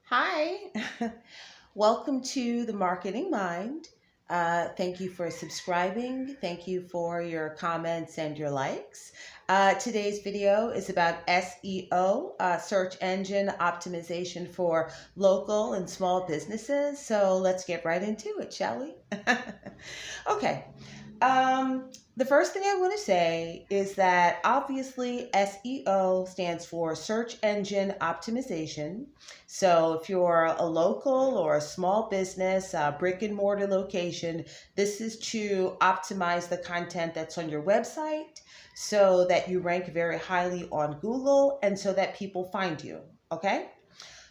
Hi, welcome to the Marketing Mind. Thank you for subscribing. Thank you for your comments and your likes. Today's video is about SEO, search engine optimization for local and small businesses. So let's get right into it, shall we? Okay. The first thing I want to say is that obviously SEO stands for search engine optimization. So if you're a local or a small business, a brick and mortar location, this is to optimize the content that's on your website so that you rank very highly on Google and so that people find you. Okay?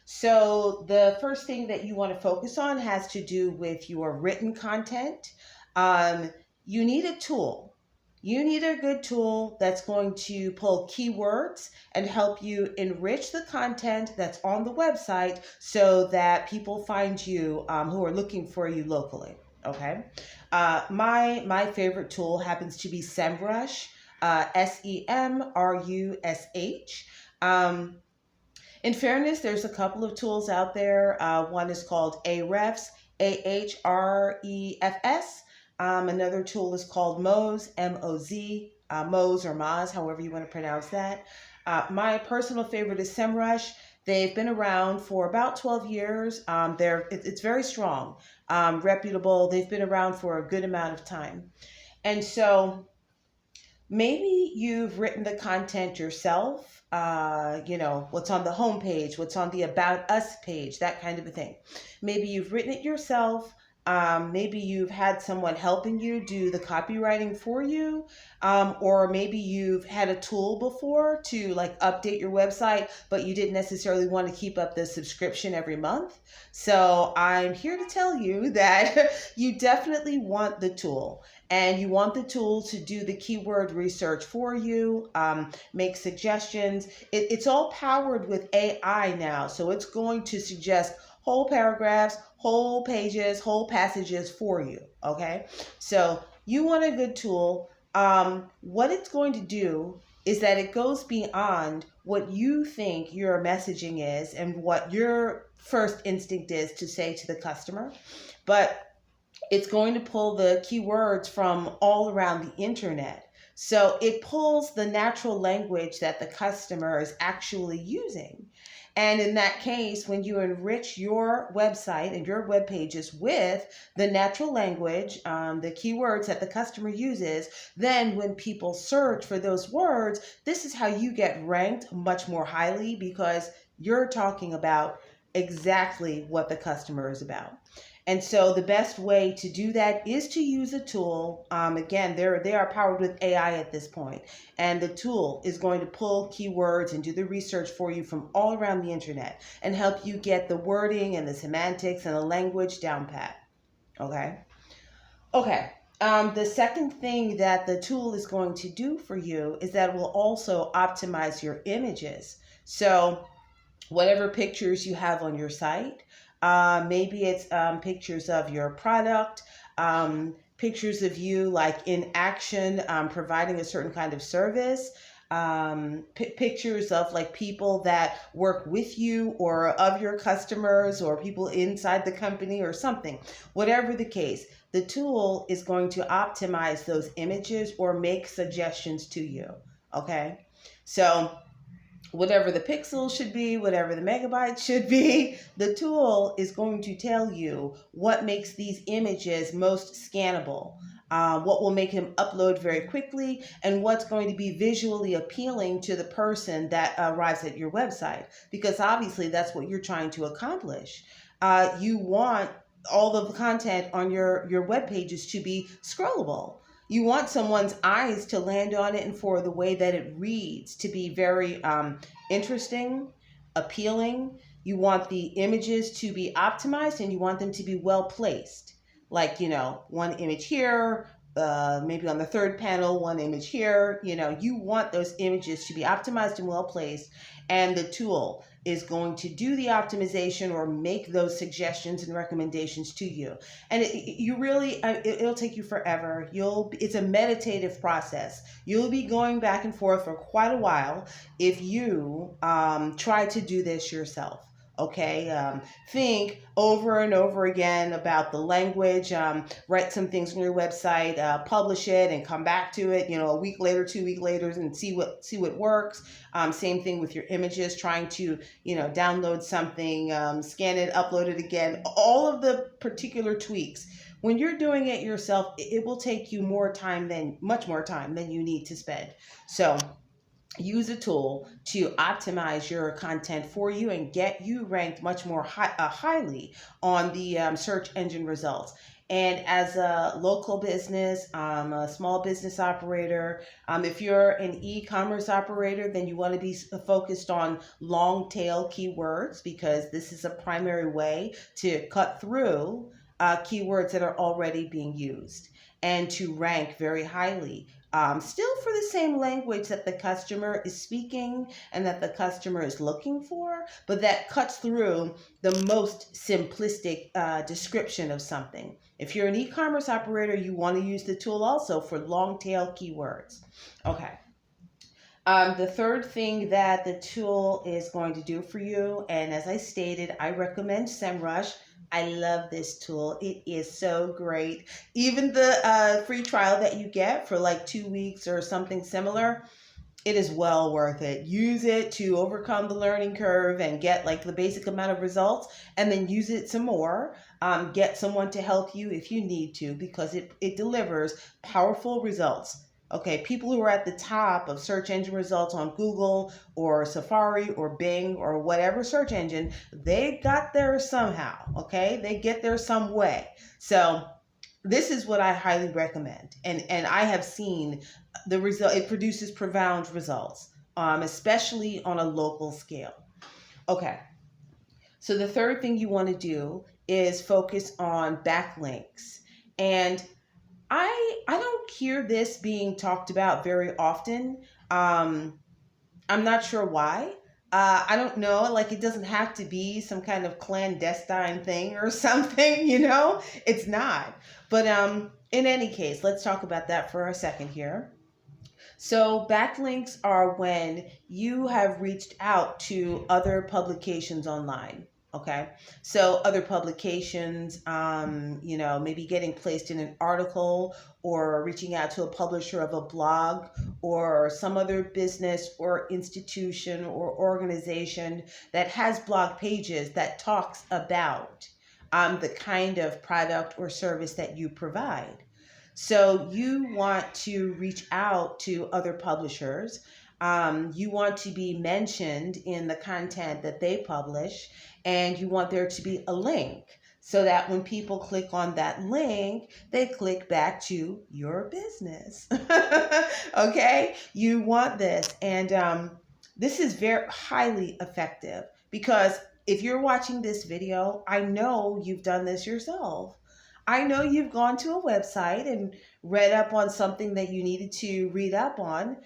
So the first thing that you want to focus on has to do with your written content. Um, you need a tool. You need a good tool that's going to pull keywords and help you enrich the content that's on the website so that people find you who are looking for you locally. Okay. My favorite tool happens to be SEMrush, SEMrush. In fairness, there's a couple of tools out there. One is called Ahrefs, Ahrefs. Another tool is called Moz, Moz, Moz or Moz, however you want to pronounce that. My personal favorite is SEMrush. They've been around for about 12 years. It's very strong, reputable. They've been around for a good amount of time. And so maybe you've written the content yourself, what's on the homepage, what's on the About Us page, that kind of a thing. Maybe you've written it yourself. Maybe you've had someone helping you do the copywriting for you, or maybe you've had a tool before to like update your website, but you didn't necessarily want to keep up the subscription every month. So I'm here to tell you that you definitely want the tool. And you want the tool to do the keyword research for you, make suggestions. It's all powered with AI now. So it's going to suggest whole paragraphs, whole pages, whole passages for you. Okay. So you want a good tool. What it's going to do is that it goes beyond what you think your messaging is and what your first instinct is to say to the customer. But it's going to pull the keywords from all around the internet. So it pulls the natural language that the customer is actually using. And in that case, when you enrich your website and your web pages with the natural language, the keywords that the customer uses, then when people search for those words, this is how you get ranked much more highly because you're talking about exactly what the customer is about. And so the best way to do that is to use a tool. Again, they are powered with AI at this point. And the tool is going to pull keywords and do the research for you from all around the internet and help you get the wording and the semantics and the language down pat. Okay? Okay. The second thing that the tool is going to do for you is that it will also optimize your images. So whatever pictures you have on your site, maybe it's pictures of your product, pictures of you like in action, providing a certain kind of service, pictures of like people that work with you or of your customers or people inside the company or something. Whatever the case, the tool is going to optimize those images or make suggestions to you. Okay, so whatever the pixels should be, whatever the megabytes should be, the tool is going to tell you what makes these images most scannable, what will make them upload very quickly, and what's going to be visually appealing to the person that arrives at your website. Because obviously that's what you're trying to accomplish. You want all of the content on your web pages to be scrollable. You want someone's eyes to land on it and for the way that it reads to be very interesting, appealing. You want the images to be optimized and you want them to be well placed. Like, one image here, maybe on the third panel, one image here. You want those images to be optimized and well placed, and the tool is going to do the optimization or make those suggestions and recommendations to you. And it'll take you forever. It's a meditative process. You'll be going back and forth for quite a while if you try to do this yourself. Okay, think over and over again about the language, write some things on your website, publish it and come back to it, a week later, 2 weeks later, and see what works. Same thing with your images, trying to, download something, scan it, upload it again, all of the particular tweaks. When you're doing it yourself, it will take you much more time than you need to spend. So use a tool to optimize your content for you and get you ranked much more highly on the search engine results. And as a local business, a small business operator, if you're an e-commerce operator, then you want to be focused on long tail keywords, because this is a primary way to cut through keywords that are already being used and to rank very highly. Still for the same language that the customer is speaking and that the customer is looking for, but that cuts through the most simplistic description of something. If you're an e-commerce operator, you want to use the tool also for long tail keywords. Okay. The third thing that the tool is going to do for you, and as I stated, I recommend SEMrush. I love this tool. It is so great. Even the free trial that you get for like 2 weeks or something similar, it is well worth it. Use it to overcome the learning curve and get like the basic amount of results, and then use it some more. Get someone to help you if you need to, because it delivers powerful results. Okay, people who are at the top of search engine results on Google or Safari or Bing or whatever search engine, they got there somehow. Okay, they get there some way. So this is what I highly recommend. And I have seen the result. It produces profound results, especially on a local scale. Okay, so the third thing you want to do is focus on backlinks. And I don't hear this being talked about very often. I'm not sure why. I don't know. Like, it doesn't have to be some kind of clandestine thing or something, It's not. But in any case, let's talk about that for a second here. So backlinks are when you have reached out to other publications online. Okay, so other publications, maybe getting placed in an article or reaching out to a publisher of a blog or some other business or institution or organization that has blog pages that talks about the kind of product or service that you provide. So you want to reach out to other publishers. You want to be mentioned in the content that they publish, and you want there to be a link so that when people click on that link, they click back to your business. Okay? You want this. And this is very highly effective, because if you're watching this video, I know you've done this yourself. I know you've gone to a website and read up on something that you needed to read up on.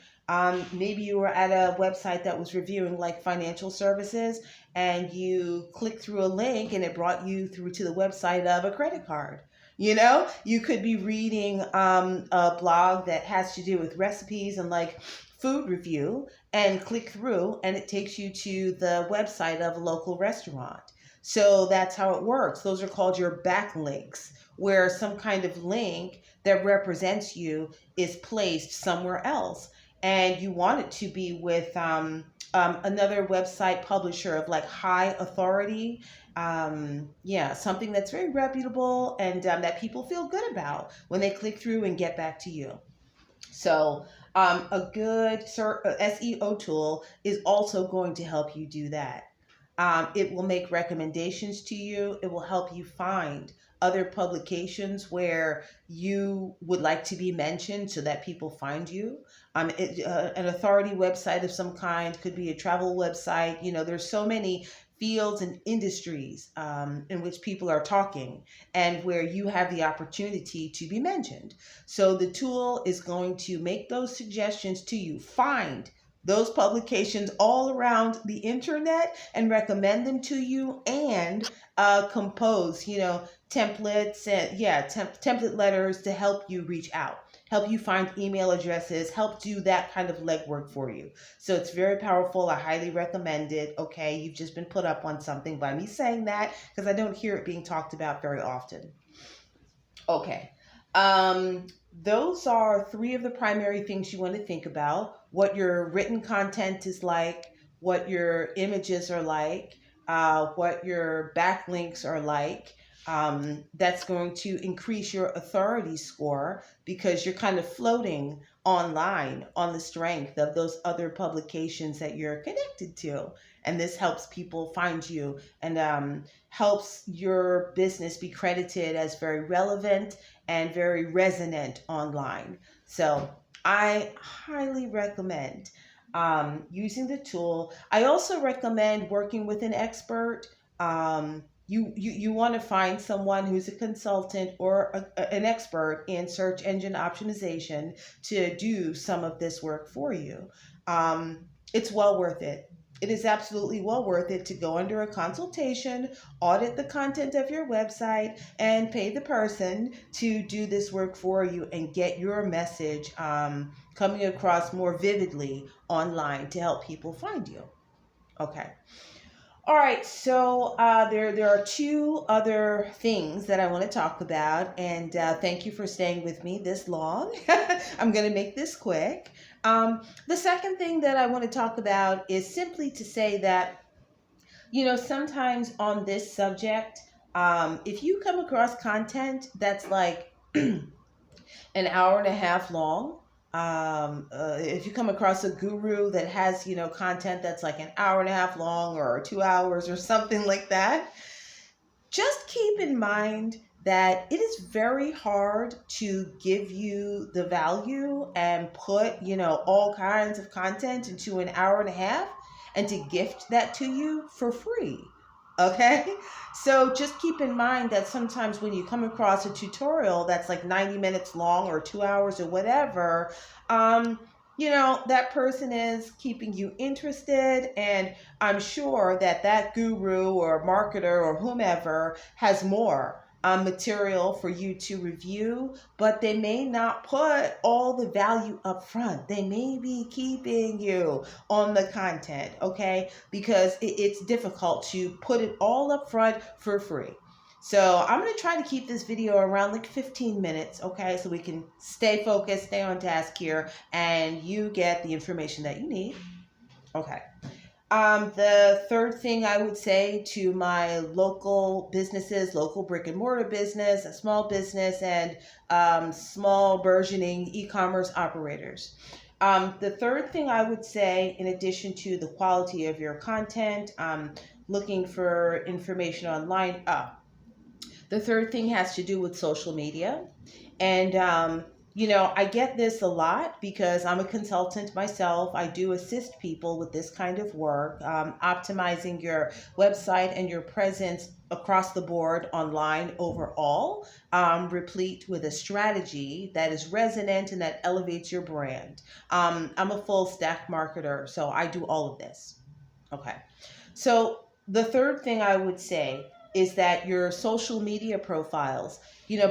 Maybe you were at a website that was reviewing like financial services, and you clicked through a link and it brought you through to the website of a credit card. You could be reading a blog that has to do with recipes and like food review, and click through and it takes you to the website of a local restaurant. So that's how it works. Those are called your backlinks, where some kind of link that represents you is placed somewhere else. And you want it to be with another website publisher of like high authority. Something that's very reputable and that people feel good about when they click through and get back to you. So a good SEO tool is also going to help you do that. It will make recommendations to you. It will help you find other publications where you would like to be mentioned so that people find you. An authority website of some kind, could be a travel website. There's so many fields and industries in which people are talking and where you have the opportunity to be mentioned. So the tool is going to make those suggestions to you. Find those publications all around the internet and recommend them to you, and compose, templates and template letters to help you reach out, help you find email addresses, help do that kind of legwork for you. So it's very powerful. I highly recommend it. Okay, you've just been put up on something by me saying that because I don't hear it being talked about very often. Okay. Those are three of the primary things you want to think about: what your written content is like, what your images are like, what your backlinks are like. That's going to increase your authority score because you're kind of floating online on the strength of those other publications that you're connected to. And this helps people find you and helps your business be credited as very relevant and very resonant online. So I highly recommend using the tool. I also recommend working with an expert. You want to find someone who's a consultant or an expert in search engine optimization to do some of this work for you. It's well worth it. It is absolutely well worth it to go under a consultation, audit the content of your website, and pay the person to do this work for you and get your message coming across more vividly online to help people find you. Okay. All right, so there are two other things that I want to talk about, and thank you for staying with me this long. I'm going to make this quick. The second thing that I want to talk about is simply to say that, sometimes on this subject, if you come across content that's like an hour and a half long, if you come across a guru that has, content that's like an hour and a half long or 2 hours or something like that, just keep in mind that it is very hard to give you the value and put, all kinds of content into an hour and a half and to gift that to you for free. Okay, so just keep in mind that sometimes when you come across a tutorial that's like 90 minutes long or 2 hours or whatever, that person is keeping you interested, and I'm sure that that guru or marketer or whomever has more material for you to review, but they may not put all the value up front. They may be keeping you on the content, okay? Because it's difficult to put it all up front for free. So I'm going to try to keep this video around like 15 minutes, okay? So we can stay focused, stay on task here, and you get the information that you need. Okay. The third thing I would say to my local businesses, local brick and mortar business, a small business, and small burgeoning e-commerce operators. The third thing I would say, in addition to the quality of your content, looking for information online, the third thing has to do with social media. And I get this a lot because I'm a consultant myself. I do assist people with this kind of work, optimizing your website and your presence across the board online overall, replete with a strategy that is resonant and that elevates your brand. I'm a full stack marketer, so I do all of this. Okay. So the third thing I would say is that your social media profiles,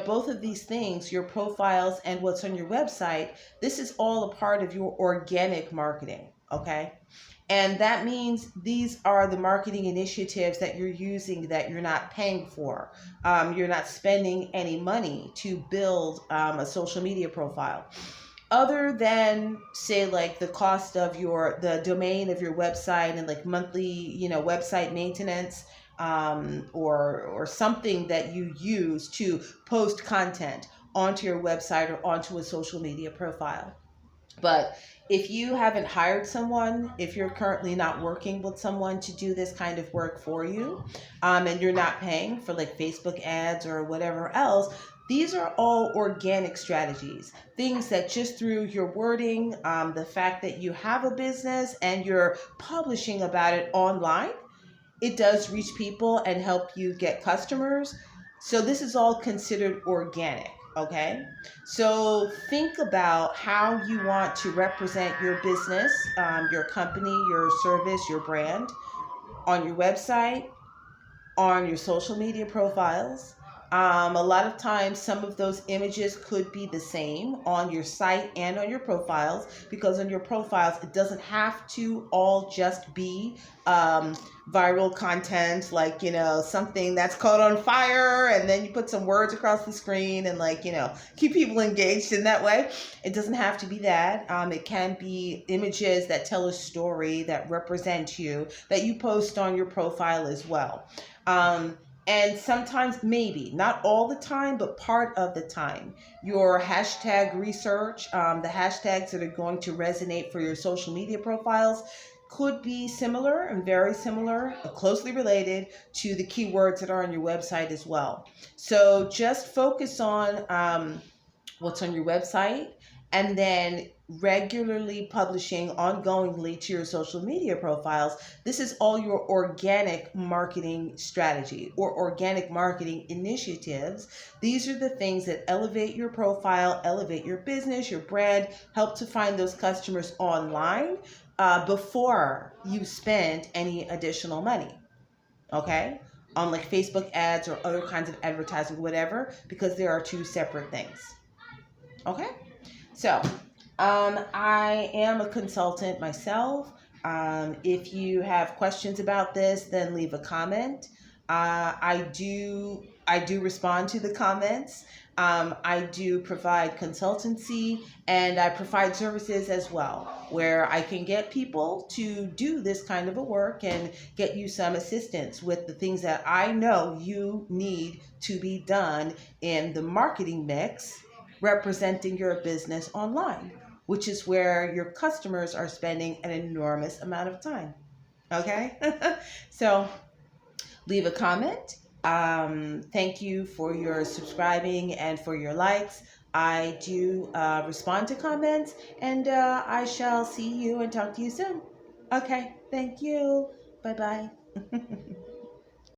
both of these things, your profiles and what's on your website, this is all a part of your organic marketing, okay? And that means these are the marketing initiatives that you're using that you're not paying for. You're not spending any money to build a social media profile. Other than, say, like the cost of the domain of your website and like monthly, website maintenance, or something that you use to post content onto your website or onto a social media profile. But if you haven't hired someone, if you're currently not working with someone to do this kind of work for you, and you're not paying for like Facebook ads or whatever else, these are all organic strategies, things that just through your wording, the fact that you have a business and you're publishing about it online, it does reach people and help you get customers. So this is all considered organic. Okay, so think about how you want to represent your business, your company, your service, your brand on your website, on your social media profiles. A lot of times, some of those images could be the same on your site and on your profiles, because on your profiles, it doesn't have to all just be um, viral content, like, something that's caught on fire, and then you put some words across the screen and, like, keep people engaged in that way. It doesn't have to be that. It can be images that tell a story, that represent you, that you post on your profile as well. Um, and sometimes, maybe not all the time, but part of the time, your hashtag research, the hashtags that are going to resonate for your social media profiles, could be similar and very similar, closely related to the keywords that are on your website as well. So just focus on what's on your website, and then regularly publishing ongoingly to your social media profiles. This is all your organic marketing strategy or organic marketing initiatives. These are the things that elevate your profile, elevate your business, your brand, help to find those customers online before you spend any additional money. Okay? On like Facebook ads or other kinds of advertising, whatever, because there are two separate things. Okay? So, I am a consultant myself. If you have questions about this, then leave a comment. I do respond to the comments. I do provide consultancy, and I provide services as well, where I can get people to do this kind of a work and get you some assistance with the things that I know you need to be done in the marketing mix representing your business online, which is where your customers are spending an enormous amount of time. Okay? So leave a comment. Thank you for your subscribing and for your likes. I do respond to comments, and I shall see you and talk to you soon. Okay, thank you. Bye bye.